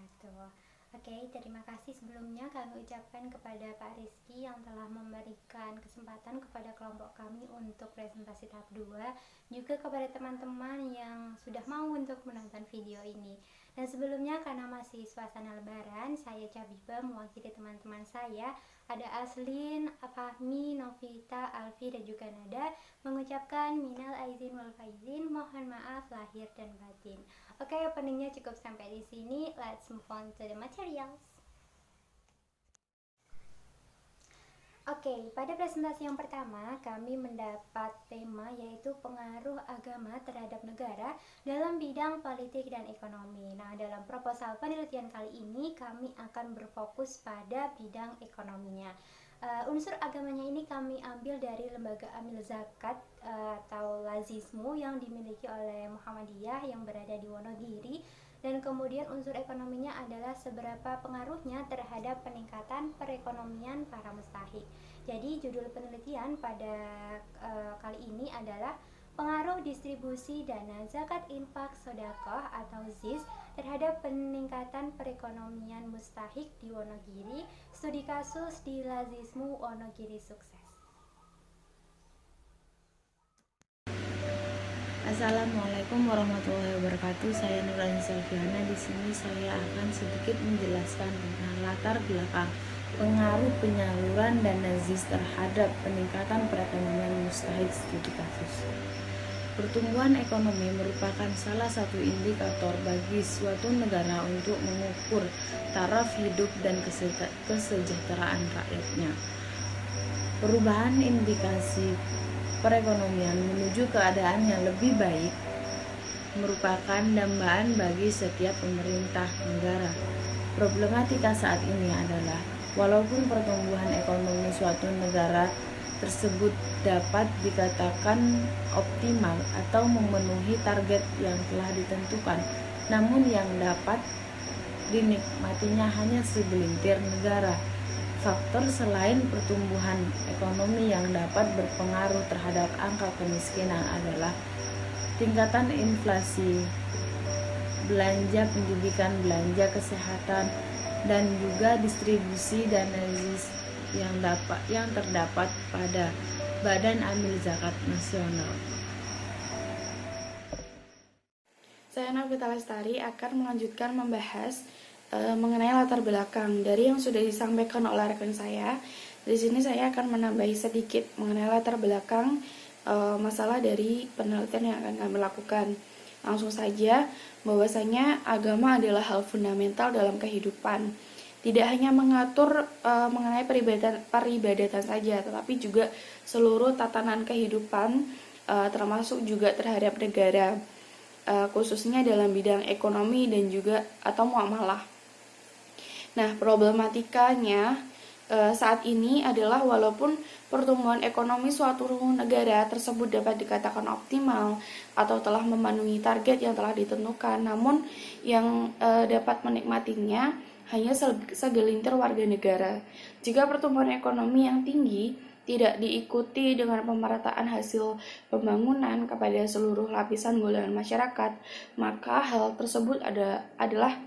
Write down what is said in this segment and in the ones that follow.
wabarakatuh. Oke, terima kasih sebelumnya kami ucapkan kepada Pak Rizky yang telah memberikan kesempatan kepada kelompok kami untuk presentasi tahap 2, juga kepada teman-teman yang sudah mau untuk menonton video ini. Dan sebelumnya karena masih suasana lebaran, saya Cabiba mewakili teman-teman saya, ada Aslin, Fahmi, Novita, Alfi, dan juga Nada, mengucapkan minal aizin wal faizin, mohon maaf lahir dan batin. Oke, openingnya cukup sampai di sini. Let's move on to the materials. Oke, pada presentasi yang pertama kami mendapat tema yaitu pengaruh agama terhadap negara dalam bidang politik dan ekonomi. Nah, dalam proposal penelitian kali ini kami akan berfokus pada bidang ekonominya. Unsur agamanya ini kami ambil dari lembaga amil zakat atau lazismu yang dimiliki oleh Muhammadiyah yang berada di Wonogiri, dan kemudian unsur ekonominya adalah seberapa pengaruhnya terhadap peningkatan perekonomian para mustahik. Jadi judul penelitian pada kali ini adalah pengaruh distribusi dana zakat infak sodakoh atau ZIS terhadap peningkatan perekonomian mustahik di Wonogiri, studi kasus di Lazismu Wonogiri sukses. Assalamualaikum warahmatullahi wabarakatuh. Saya Nurani Selviana. Di sini saya akan sedikit menjelaskan tentang latar belakang pengaruh penyaluran dana ZIS terhadap peningkatan perekonomian mustahik studi kasus. Pertumbuhan ekonomi merupakan salah satu indikator bagi suatu negara untuk mengukur taraf hidup dan kesejahteraan rakyatnya. Perubahan indikasi perekonomian menuju keadaan yang lebih baik merupakan dambaan bagi setiap pemerintah negara. Problematika saat ini adalah, walaupun pertumbuhan ekonomi suatu negara tersebut dapat dikatakan optimal atau memenuhi target yang telah ditentukan, namun yang dapat dinikmatinya hanya segelintir negara. Faktor selain pertumbuhan ekonomi yang dapat berpengaruh terhadap angka kemiskinan adalah tingkatan inflasi, belanja pendidikan, belanja kesehatan, dan juga distribusi dana ZIS yang terdapat pada Badan Amil Zakat Nasional. Saya Novita Lestari akan melanjutkan membahas mengenai latar belakang dari yang sudah disampaikan oleh rekan saya. Di sini saya akan menambahi sedikit mengenai latar belakang masalah dari penelitian yang akan kami lakukan. Langsung saja, bahwasanya agama adalah hal fundamental dalam kehidupan. Tidak hanya mengatur mengenai peribadatan saja, tetapi juga seluruh tatanan kehidupan, termasuk juga terhadap negara, khususnya dalam bidang ekonomi dan juga atau muamalah. Nah, problematikanya saat ini adalah walaupun pertumbuhan ekonomi suatu negara tersebut dapat dikatakan optimal atau telah memenuhi target yang telah ditentukan, namun yang dapat menikmatinya hanya segelintir warga negara. Jika pertumbuhan ekonomi yang tinggi tidak diikuti dengan pemerataan hasil pembangunan kepada seluruh lapisan golongan masyarakat, maka hal tersebut adalah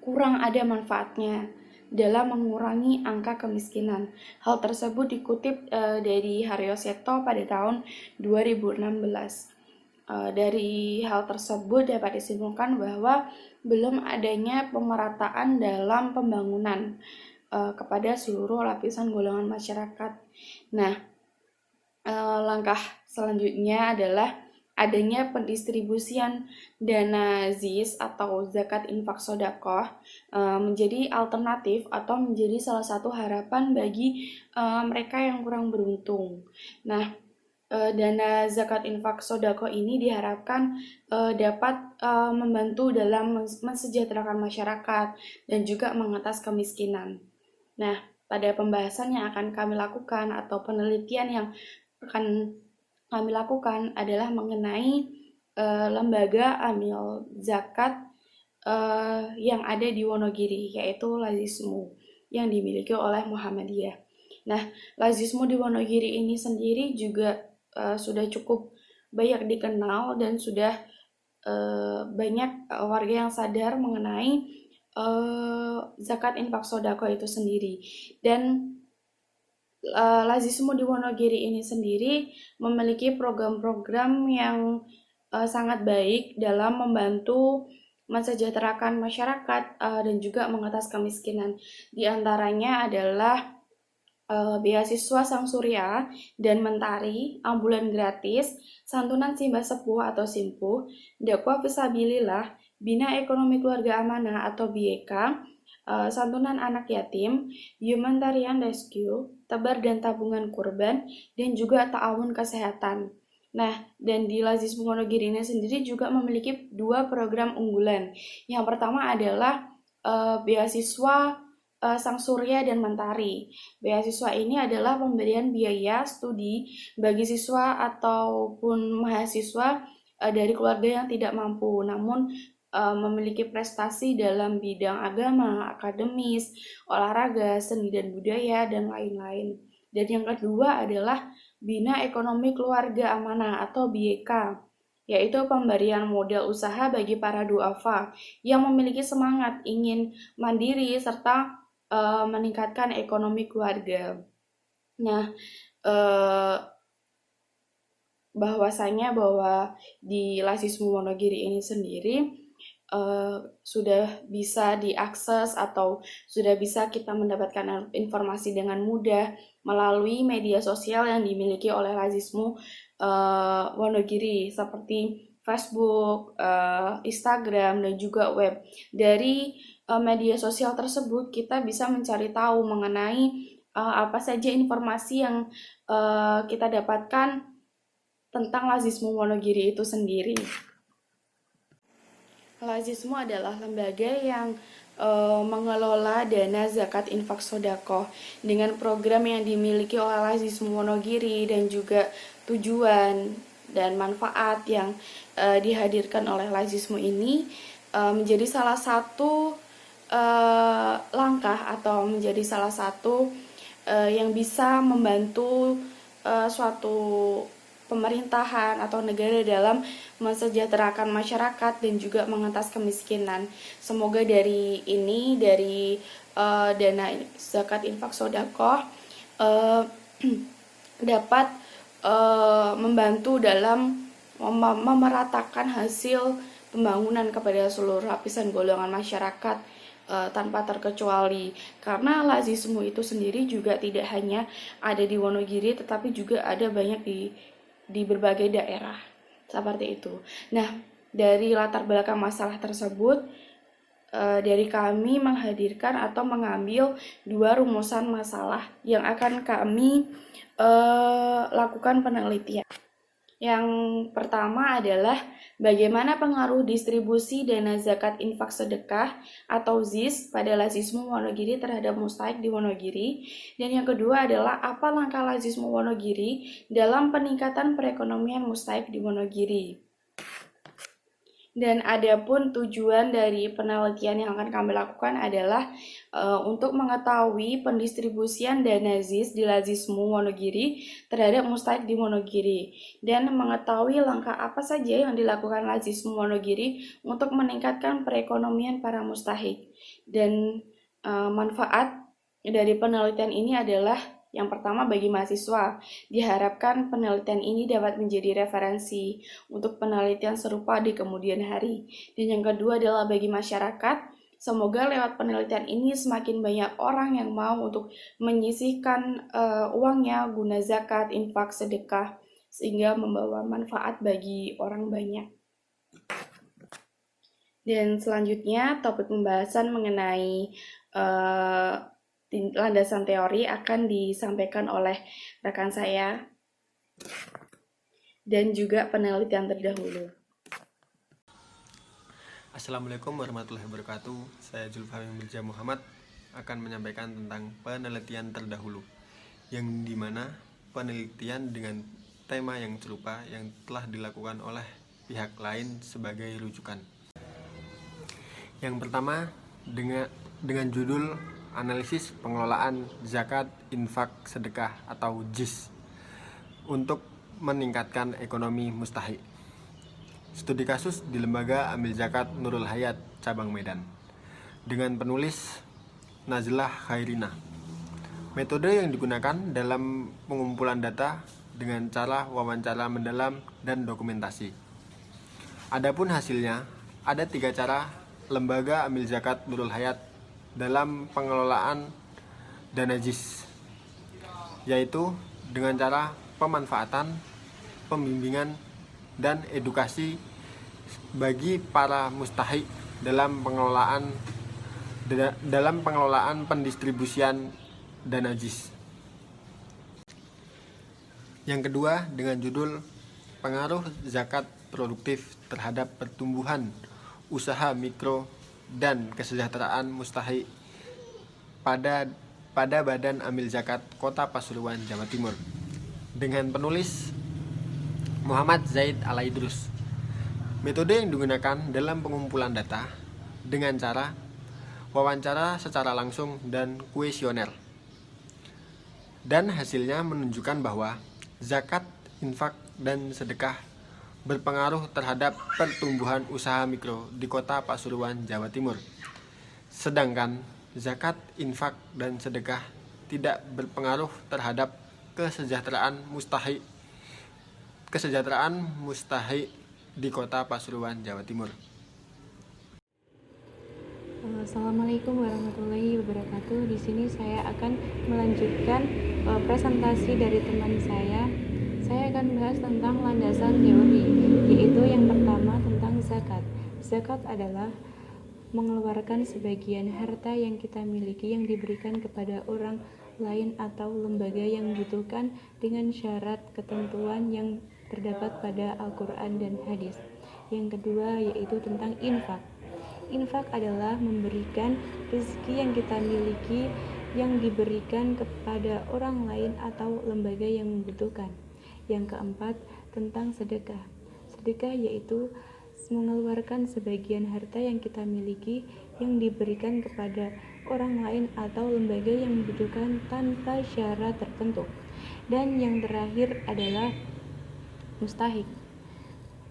kurang ada manfaatnya dalam mengurangi angka kemiskinan. Hal tersebut dikutip dari Haryo Seto pada tahun 2016. Dari hal tersebut dapat disimpulkan bahwa belum adanya pemerataan dalam pembangunan kepada seluruh lapisan golongan masyarakat. Nah, langkah selanjutnya adalah adanya pendistribusian dana ZIS atau zakat infak sodakoh menjadi alternatif atau menjadi salah satu harapan bagi mereka yang kurang beruntung. Nah, dana zakat infak sodakoh ini diharapkan dapat membantu dalam mensejahterakan masyarakat dan juga mengatas kemiskinan. Nah, pada pembahasan yang akan kami lakukan atau penelitian yang akan kami lakukan adalah mengenai lembaga amil zakat yang ada di Wonogiri, yaitu Lazismu yang dimiliki oleh Muhammadiyah. Nah, Lazismu di Wonogiri ini sendiri juga sudah cukup banyak dikenal dan sudah banyak warga yang sadar mengenai zakat infak sodako itu sendiri. Dan Lazismu di Wonogiri ini sendiri memiliki program-program yang sangat baik dalam membantu mensejahterakan masyarakat dan juga mengatas kemiskinan. Di antaranya adalah beasiswa Sang Surya dan Mentari, ambulan gratis, santunan simbah sepuh atau simpuh, dakwah fisabilillah, bina ekonomi keluarga amanah atau BEK, santunan anak yatim, humanitarian rescue, tebar dan tabungan kurban, dan juga ta'awun kesehatan. Nah, dan di Lazismu Wonogiri ini sendiri juga memiliki 2 program unggulan. Yang pertama adalah beasiswa Sang Surya dan Mentari. Beasiswa ini adalah pemberian biaya studi bagi siswa ataupun mahasiswa dari keluarga yang tidak mampu, namun memiliki prestasi dalam bidang agama, akademis, olahraga, seni dan budaya, dan lain-lain. Dan yang kedua adalah Bina Ekonomi Keluarga Amanah atau BEK, yaitu pemberian modal usaha bagi para duafa yang memiliki semangat ingin mandiri serta meningkatkan ekonomi keluarga. Nah, bahwasanya bahwa di Lazismu Wonogiri ini sendiri sudah bisa diakses atau sudah bisa kita mendapatkan informasi dengan mudah melalui media sosial yang dimiliki oleh Lazismu Wonogiri seperti Facebook, Instagram, dan juga web. Dari media sosial tersebut kita bisa mencari tahu mengenai apa saja informasi yang kita dapatkan tentang Lazismu Wonogiri itu sendiri. Lazismu adalah lembaga yang mengelola dana zakat infak sodakoh dengan program yang dimiliki oleh Lazismu Wonogiri dan juga tujuan dan manfaat yang dihadirkan oleh Lazismu ini menjadi salah satu langkah atau menjadi salah satu yang bisa membantu suatu pemerintahan atau negara dalam mensejahterakan masyarakat dan juga mengentas kemiskinan. Semoga dari dana zakat infak sodakoh dapat membantu dalam memeratakan hasil pembangunan kepada seluruh lapisan golongan masyarakat tanpa terkecuali, karena Lazismu itu sendiri juga tidak hanya ada di Wonogiri tetapi juga ada banyak di berbagai daerah seperti itu. Nah, dari latar belakang masalah tersebut dari kami menghadirkan atau mengambil 2 rumusan masalah yang akan kami lakukan penelitian. Yang pertama adalah bagaimana pengaruh distribusi dana zakat infak sedekah atau ZIS pada Lazismu Wonogiri terhadap mustahik di Wonogiri. Dan yang kedua adalah apa langkah Lazismu Wonogiri dalam peningkatan perekonomian mustahik di Wonogiri. Dan adapun tujuan dari penelitian yang akan kami lakukan adalah untuk mengetahui pendistribusian dana ZIS di Lazismu Wonogiri terhadap mustahik di Wonogiri dan mengetahui langkah apa saja yang dilakukan Lazismu Wonogiri untuk meningkatkan perekonomian para mustahik. Dan manfaat dari penelitian ini adalah yang pertama, bagi mahasiswa, diharapkan penelitian ini dapat menjadi referensi untuk penelitian serupa di kemudian hari. Dan yang kedua adalah bagi masyarakat, semoga lewat penelitian ini semakin banyak orang yang mau untuk menyisihkan uangnya guna zakat, infak, sedekah, sehingga membawa manfaat bagi orang banyak. Dan selanjutnya, topik pembahasan mengenai landasan teori akan disampaikan oleh rekan saya dan juga penelitian terdahulu. Assalamualaikum warahmatullahi wabarakatuh. Saya Zulfahmi Mirza Muhammad akan menyampaikan tentang penelitian terdahulu, yang dimana penelitian dengan tema yang serupa yang telah dilakukan oleh pihak lain sebagai rujukan. Yang pertama dengan judul Analisis Pengelolaan Zakat Infak Sedekah atau ZIS untuk meningkatkan ekonomi mustahik. Studi kasus di Lembaga Amil Zakat Nurul Hayat, Cabang Medan. dengan penulis Nazlah Khairina. Metode yang digunakan dalam pengumpulan data dengan cara wawancara mendalam dan dokumentasi. Adapun hasilnya, ada 3 cara lembaga amil zakat Nurul Hayat dalam pengelolaan dana JIS, yaitu dengan cara pemanfaatan, pembimbingan, dan edukasi bagi para mustahik dalam pengelolaan pendistribusian dana JIS. Yang kedua dengan judul Pengaruh Zakat Produktif terhadap Pertumbuhan Usaha Mikro dan Kesejahteraan Mustahik pada Badan Amil Zakat Kota Pasuruan, Jawa Timur, dengan penulis Muhammad Zaid Alaidrus. Metode yang digunakan dalam pengumpulan data dengan cara wawancara secara langsung dan kuesioner. Dan hasilnya menunjukkan bahwa zakat, infak, dan sedekah berpengaruh terhadap pertumbuhan usaha mikro di Kota Pasuruan, Jawa Timur. Sedangkan zakat, infak, dan sedekah tidak berpengaruh terhadap kesejahteraan mustahik di Kota Pasuruan, Jawa Timur. Assalamualaikum warahmatullahi wabarakatuh. Di sini saya akan melanjutkan presentasi dari teman saya. Saya akan bahas tentang landasan teori, yaitu yang pertama tentang zakat. Zakat adalah mengeluarkan sebagian harta yang kita miliki yang diberikan kepada orang lain atau lembaga yang membutuhkan dengan syarat ketentuan yang terdapat pada Al-Quran dan hadis. Yang kedua yaitu tentang infak. Infak adalah memberikan rezeki yang kita miliki yang diberikan kepada orang lain atau lembaga yang membutuhkan. Yang keempat tentang sedekah. Sedekah yaitu mengeluarkan sebagian harta yang kita miliki yang diberikan kepada orang lain atau lembaga yang membutuhkan tanpa syarat tertentu. Dan yang terakhir adalah mustahik.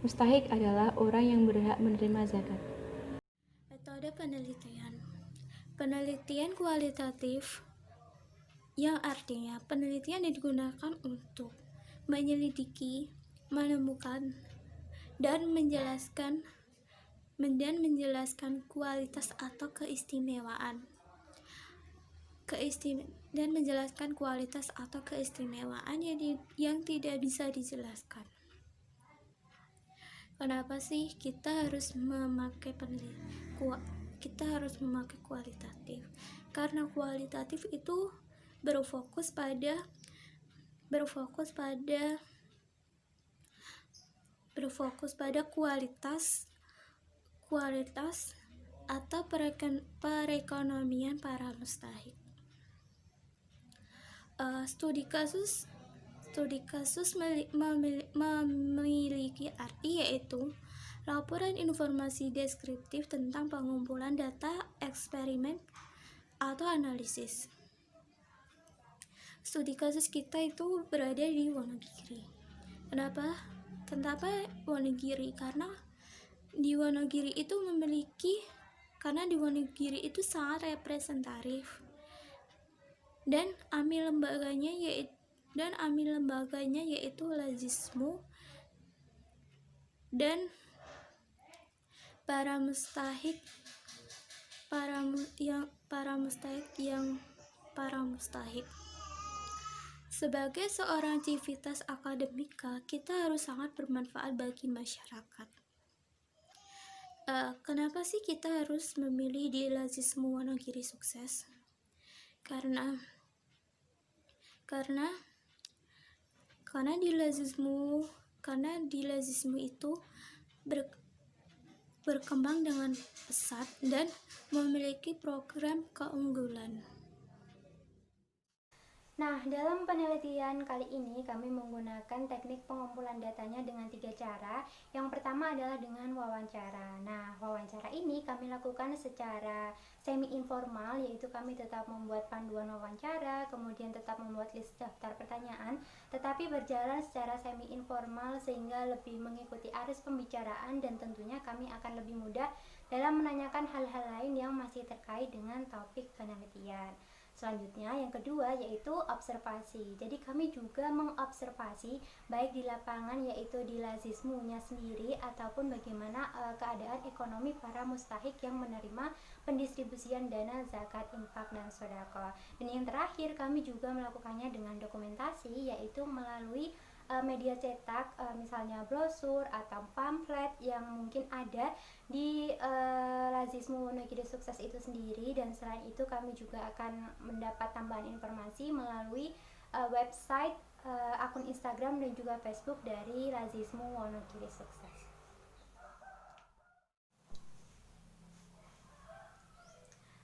Mustahik adalah orang yang berhak menerima zakat. Metode penelitian. Penelitian kualitatif yang artinya penelitian digunakan untuk menyelidiki, menemukan, dan menjelaskan kualitas atau keistimewaan yang tidak bisa dijelaskan. Kenapa sih kita harus memakai kualitatif? Karena kualitatif itu berfokus pada kualitas atau perekonomian para mustahik. Studi kasus memiliki arti yaitu laporan informasi deskriptif tentang pengumpulan data eksperimen atau analisis. Studi kasus kita itu berada di Wonogiri. Kenapa Wonogiri? Karena di Wonogiri itu sangat representatif dan amil lembaganya yaitu Lazismu, dan para mustahik. Sebagai seorang civitas akademika, kita harus sangat bermanfaat bagi masyarakat. Kenapa sih kita harus memilih di Lazismu Wonogiri sukses? Karena di Lazismu itu berkembang dengan pesat dan memiliki program keunggulan. Nah, dalam penelitian kali ini kami menggunakan teknik pengumpulan datanya dengan 3 cara. Yang pertama adalah dengan wawancara. Nah, wawancara ini kami lakukan secara semi-informal, yaitu kami tetap membuat panduan wawancara, kemudian tetap membuat list daftar pertanyaan, tetapi berjalan secara semi-informal sehingga lebih mengikuti arus pembicaraan dan tentunya kami akan lebih mudah dalam menanyakan hal-hal lain yang masih terkait dengan topik penelitian. Selanjutnya yang kedua yaitu observasi. Jadi kami juga mengobservasi baik di lapangan yaitu di lazismunya sendiri ataupun bagaimana keadaan ekonomi para mustahik yang menerima pendistribusian dana zakat, infak, dan sedekah. Dan yang terakhir kami juga melakukannya dengan dokumentasi yaitu melalui media cetak, misalnya brosur atau pamflet yang mungkin ada di Lazismu Wonogiri Sukses itu sendiri. Dan selain itu kami juga akan mendapat tambahan informasi melalui website, akun Instagram dan juga Facebook dari Lazismu Wonogiri Sukses.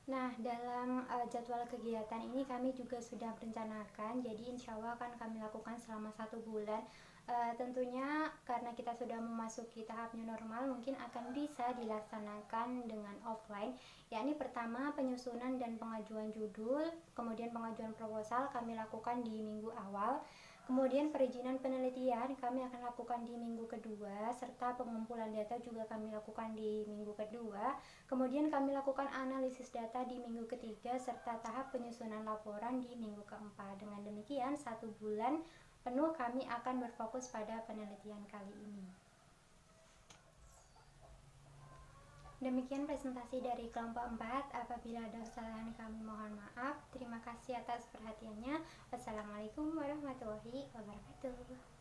Nah, dalam jadwal kegiatan ini kami juga sudah merencanakan, jadi insya Allah akan kami lakukan selama 1 bulan. Tentunya karena kita sudah memasuki tahap new normal, mungkin akan bisa dilaksanakan dengan offline, yakni pertama penyusunan dan pengajuan judul, kemudian pengajuan proposal kami lakukan di minggu awal. Kemudian perizinan penelitian kami akan lakukan di minggu kedua, serta pengumpulan data juga kami lakukan di minggu kedua. Kemudian kami lakukan analisis data di minggu ketiga, serta tahap penyusunan laporan di minggu keempat. Dengan demikian 1 bulan penuh kami akan berfokus pada penelitian kali ini. Demikian presentasi dari kelompok 4. Apabila ada kesalahan kami mohon maaf. Terima kasih atas perhatiannya. Wassalamualaikum warahmatullahi wabarakatuh.